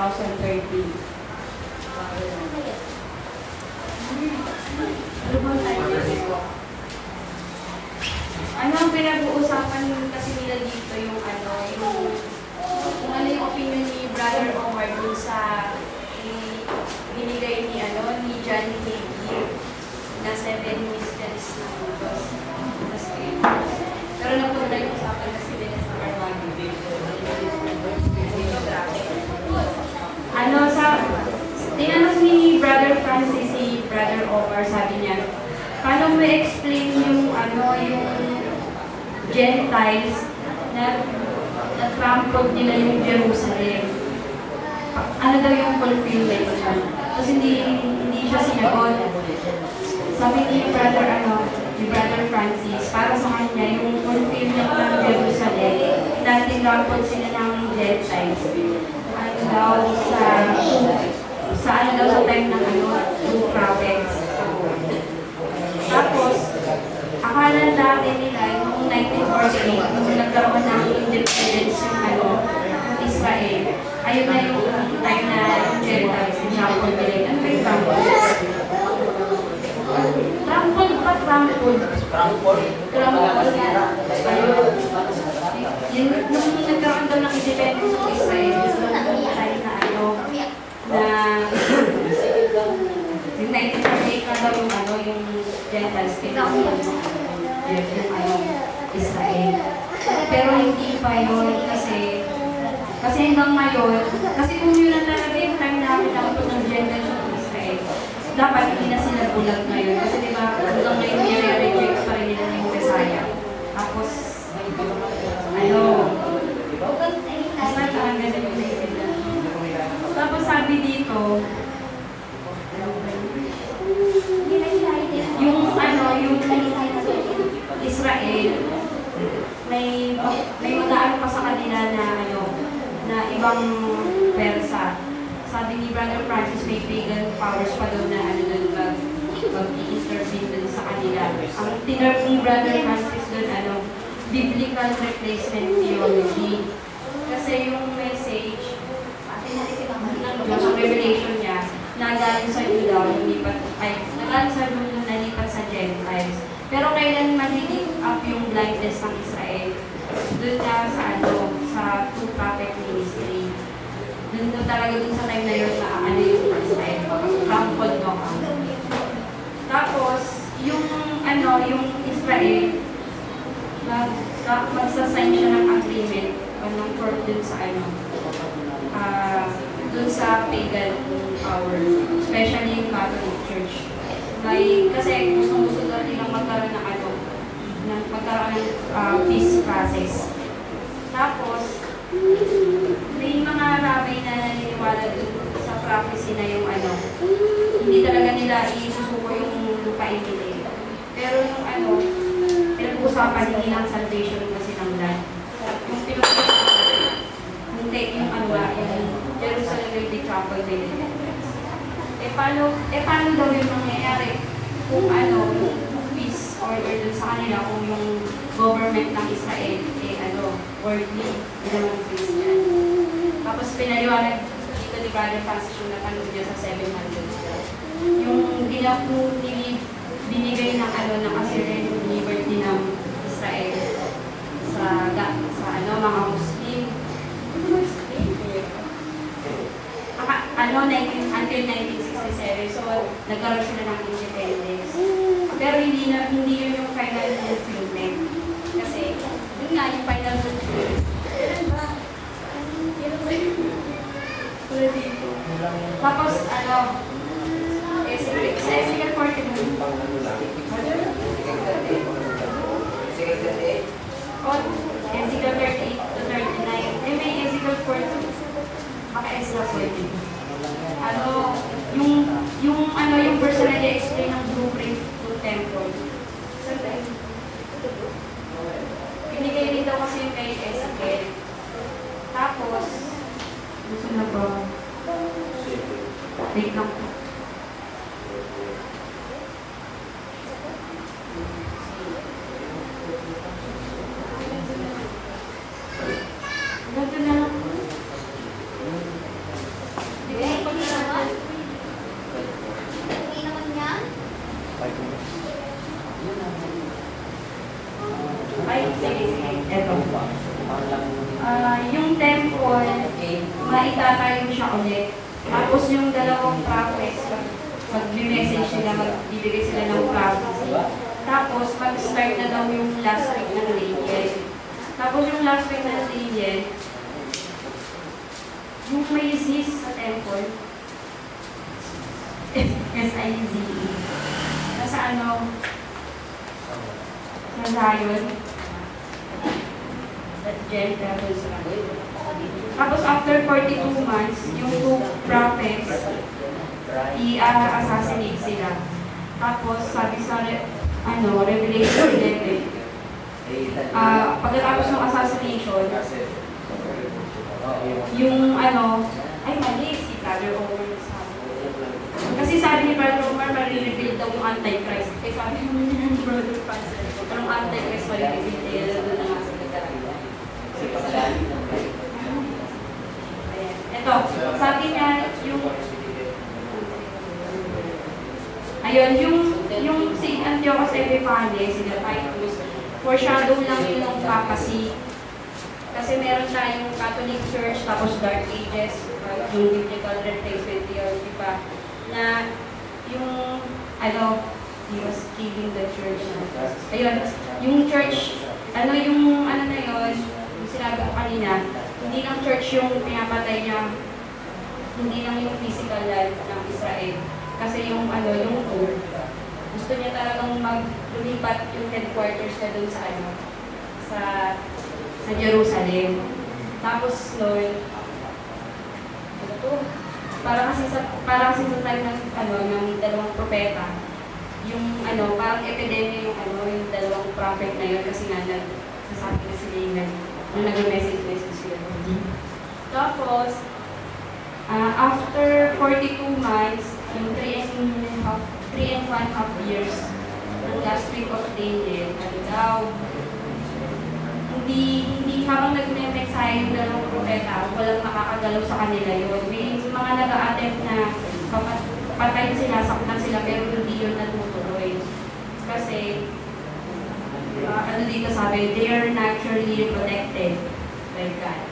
2013. Ano ang pinag-uusapan kasi nila dito yung kung ano yung opinion ni Brother Omar dun sa binigay ni John Hagee na 7 mysteries ng Diyos sa Scriptures. Pero napunta yung usapan kasi nila sa Armando. Dito, grabe. Tinanong ni Brother Francis si Brother Omar, sabi niya, paano mo explain yung Gentiles na trampled nila yung Jerusalem? Ano daw yung fulfillment siya? Tapos hindi siya sinagot. Sabi ni Brother Francis, para sa kanya, yung fulfillment ng Jerusalem, na trampled sila ng Gentiles. Sa time ng two prophets. Tapos, akala natin nila yung 1948, nung nagkaroon ng independence yung Israel, ayun na yung time na yung Gentiles, yung trampled nila. Ano ba yung trampled? Trampled pa, trampled. Trampled. Ayun. Nung nagkaroon daw ng independence yung Israel, yung time na yung 1948 na daw yung Gentiles, yung Israel. Pero hindi pa yun kasi hanggang ngayon, kasi kung yun ang talaga yung time na pinakapot ng Gentiles yung Israel, dapat hindi na sila bulag ngayon. Kasi diba, hanggang ngayon nire-reject pa rin nila yung Messiah. Tapos, parang ganun yung nila. Tapos sabi dito, yung Israel, may mag-aano pa sa kanila na ibang Persa. Sabi ni Brother Francis, may pagan powers pa doon na mag-i-intervene doon sa kanila. Ang tinerm ni Brother Francis doon, biblical replacement theology. Kasi yung message, ng revelation niya, nagaling sa ilaw, nagaling sa mundo, nalipat sa Gentiles. Pero kailan mag-lift up yung blindness ng Israel? Doon na sa two prophet ministry. Doon talaga sa time na yun na yung Israel. Trampled no. Tapos, yung Israel, magsasign siya ng agreement ng court dun sa pagan power, especially yung Catholic Church. Kasi gusto daw nilang magkaroon ng peace process. Tapos, may mga rabbi na naniniwala dun sa prophecy na yung hindi talaga nila isusuko yung lupain nila. Pero yung pinag-usapan hindi lang salvation kasi ng land. Yung yung Jerusalem will be trampled by the Gentiles. Paano daw yung mangyayari kung yung peace order dun sa kanila, kung yung government ng Israel worldly, hindi naman Christian. Tapos pinaliwanag dito ni Brother Francis yung napanood niya sa 700. Yung binigay ng Assyrian liberty ng Israel sa mga Muslim. Until 1967, so nagkaroon sila ng independence. Pero hindi yun yung final fulfillment. Kasi, yun nga yung final fulfillment. Tapos, Ezekiel 42. Ezekiel 38 to 39. May Ezekiel 42. Baka Ezra 20. Yung verse na i-explain ng blueprint to temple. Binigay rin daw kasi yung kay Ezekiel. Tapos, gusto na ba? Wait lang po. Ganto na lang. maitatayo siya ulit. Tapos yung dalawang prophets, mag-message sila, magbibigay sila ng prophecy. Tapos, mag-start na daw yung last week ng Daniel. Tapos yung last week ng Daniel, yung may sis sa temple, S-I-Z-E. Nasa ano, sa Zion. At Jen, tapos tapos after 42 months, yung two prophets, i-assassinate sila. Tapos sabi sa Revelation 11, pagkatapos ng assassination, yung ay mali, si Brother Omar sabi. Kasi sabi ni Brother Omar, marireveal daw yung Antichrist. Kaya sabi mo ni Brother Pastor, parang Antichrist marireveal, eh, doon na nga sa nagkaraan. Ito, sabi niya, yung si Antiochus Epiphanes, sila Titus, foreshadow lang yun ng papacy. Kasi meron tayong Catholic Church, tapos Dark Ages, yung biblical replacement theology pa, na yung, he was killing the church. Ayun, yung church, yung na yun, yung sinabi ko kanina, hindi lang church yung pinapatay niya, hindi lang yung physical life ng Israel. Kasi yung yung tour, gusto niya talagang lumipat yung headquarters niya dun sa Jerusalem. Tapos noon, para kasi sa time ng dalawang propeta, yung parang epidemya yung dalawang prophet na yun kasi nga nagsasabi na sila yung nag-message sila. Tapos, after 42 months, yung 3.5 years, ng last week of Daniel, daw, hindi habang nag-mensahe yung dalawang propeta, walang nakakagalaw sa kanila yun. May mga nag-a-attempt na patayin sila, saktan sila, pero hindi yun natutuloy. Kasi, dito sabi, they are naturally protected by God.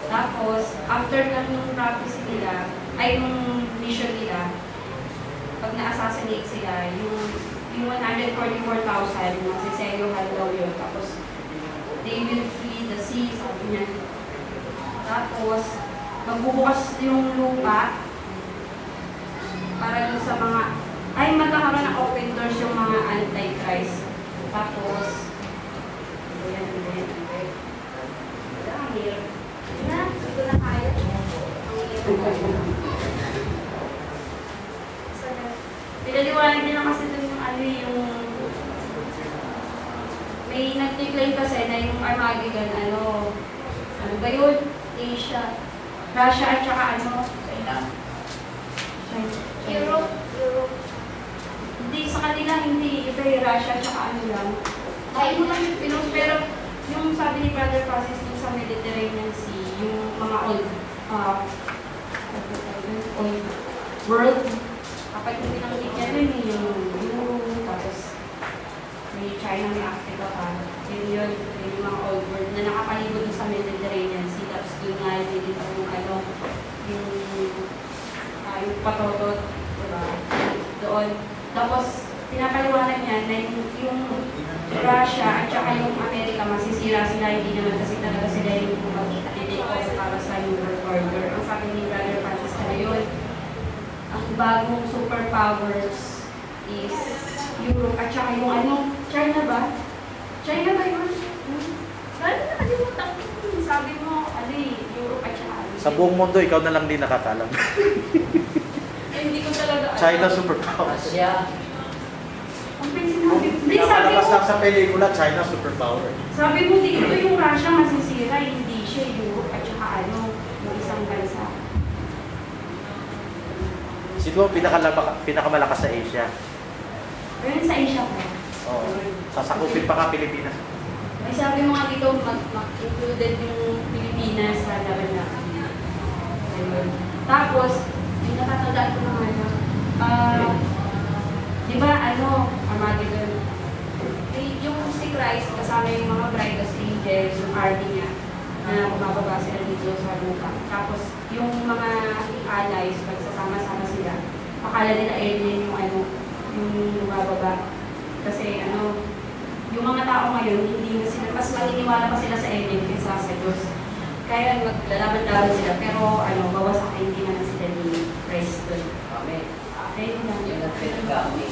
Tapos, after lang yung prophecy nila, ay yung mission nila, pag na-assassinate sila, yung 144,000, magsiseryohan daw yun. Tapos, they will flee the sea, sabi niya. Tapos, magbubukas yung lupa para dun sa mga, magkakaroon ng open doors yung mga antichrist. Tapos, ang hirap. Ito na kaya. Pinaliwanag niya na kasi dun yung may nag-declare kasi na yung Armageddon, ano ba yun? Asia, Russia at saka China. Europe. Hindi, sa kanila hindi, iba yung Russia at saka lang. Ay, mo lang yung Pinos, pero yung sabi ni Brother Francis yung sa Mediterranean Sea, yung mga old world, kapag hindi nakikita niya dun yung tapos may China, may Africa pa. Yun yung mga old world na nakapalibot sa Mediterranean Sea. Tapos yun nga, dito yung patotot, diba? Doon. Tapos, pinapaliwanag niya na yung Russia at saka yung Amerika, masisira sila, hindi naman kasi talaga sila yung mag-dedicate para sa New World Order. Ang sabi ni Brother Francis na yun, ang bagong superpowers is Europe at saka yung China ba? China ba yun? Dahil nakalimutan ko. Sabi mo, Europe at saka sa buong mundo, ikaw na lang din nakakalam. Hindi ko talaga China superpower. Asya. Ang sinabi. Hindi, sabi Napalabas mo. lang sa pelikula, China superpower. Sabi mo, dito yung Russia masisira, hindi siya Europe at saka yung isang bansa. Sino ang pinakamalakas sa Asia? Pero sa Asia po. Oo. Sasakupin pa ka Pilipinas. May sabi mo nga dito, mag-included yung Pilipinas sa laban na. Ayun. Tapos, yung natatandaan ko naman, di ba, Armageddon? Yung si Christ, kasama yung mga bright as angels, yung army niya. na bumababa sila dito sa lupa. Tapos, yung mga allies, magsasama-sama sila, akala nila alien yung ano, yung bumababa. Kasi ano, yung mga tao ngayon, hindi na sila, mas maniniwala pa sila sa alien kaysa sa Diyos. Kaya maglalaban-laban sila, pero ano, bawasak hindi na sila ni Christ doon. Amen. Ayun lang. Yung nag-fit kami.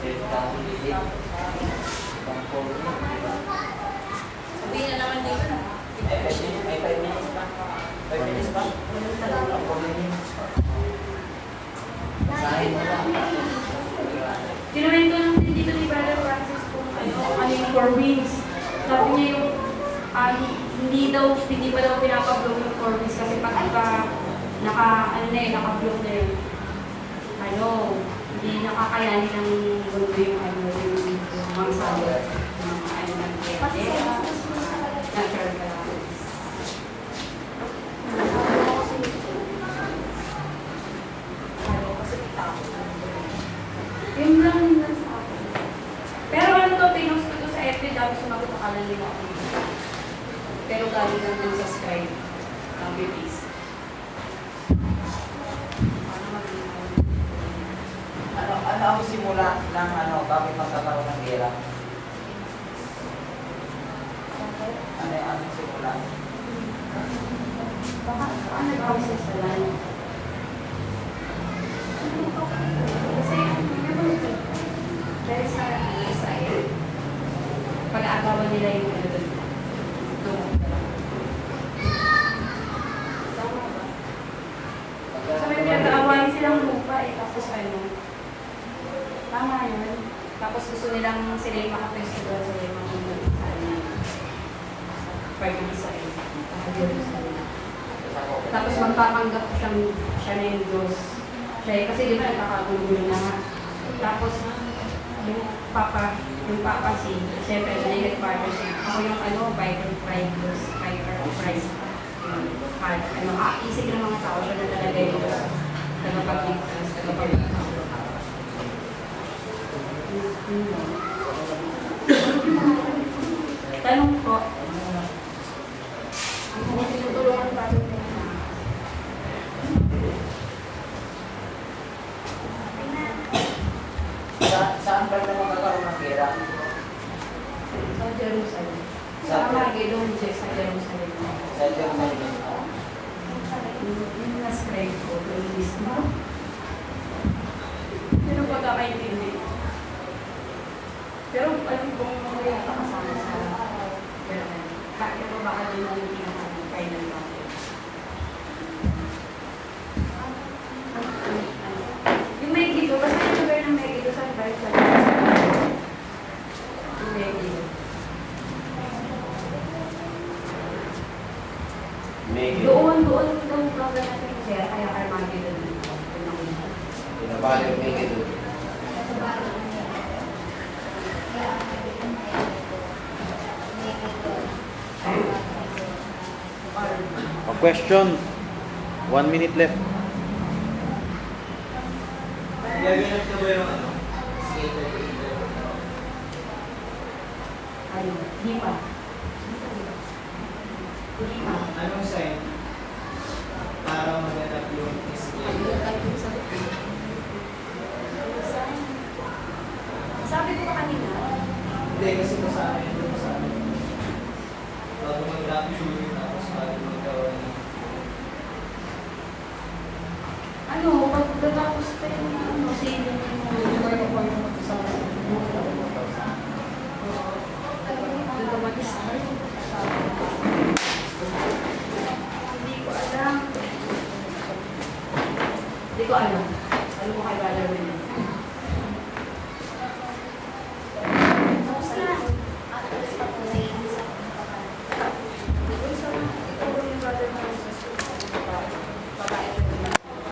Fit kami dito. Pang-4 na, di ba? Sabihin na naman dito na. May 5 minutes pa. 5 minutes pa? Walang talaga. 4 minutes pa. Basahin mo lang. Kinuwento lang din dito ni Brother Francis kung ano yung 4 wings. Sabi niya yung hindi pa daw pinapag-blow yung 4 wings kasi pag iba naka-blow na yun. Hindi nakakayanin ng mundo yung mga sabi. Yung natural calamities. Yun lang yun lang sa akin. Pero ano to, pinost ko to sa FB, dami sumagot akala nila ako. Pero galing lang din sa Skype. Ang babies. Ano ang simula ng bakit magkakaroon ng gera? Ano ang simula? Baka nag-process sa line. Kasi, dahil sa Israel, pag-aagawan nila yung ano doon. Tama ba? So may pinag-aawain silang lupa tapos ano, tama yun. Tapos gusto nilang sila yung makapwesto doon sa yung mga part ng Israel. Tapos magpapanggap siya na yung Diyos. Kasi di ba nagkakagulo na nga. Tapos yung papa siyempre David Father siya. Ako yung Bible Christ. Isig ng mga tao siya na talaga yung Diyos. Tagapagligtas, tagapagligtas. Tanong po, ang tinutulungan pa rin Saan ba na magkakaroon ng gera? sa Jerusalem. Sa Sa Magedon, sa Jerusalem. Sa Jerusalem. Yung na-scribe ko, yung list mo. Pero pagkakaintindi. Pero alam kong mamaya pakasama sa Jerusalem. Kaya ko baka din yung pinaka-final natin. Yung Megiddo, kasi yung lugar ng Megiddo, saan ba yung yung Megiddo? Doon daw problem natin kasi kaya Armageddon dito. Pinabali yung Megiddo. A question. 1 minute left. Gaganap na ba yung Ano? Di pa. Di pa. anong sign para maganap yung skater? Sabi ko pa kanina, Hindi, kasi ko sa akin, bago mag-rapture, tapos bago magkaroon ng pagkatapos pa yung sailing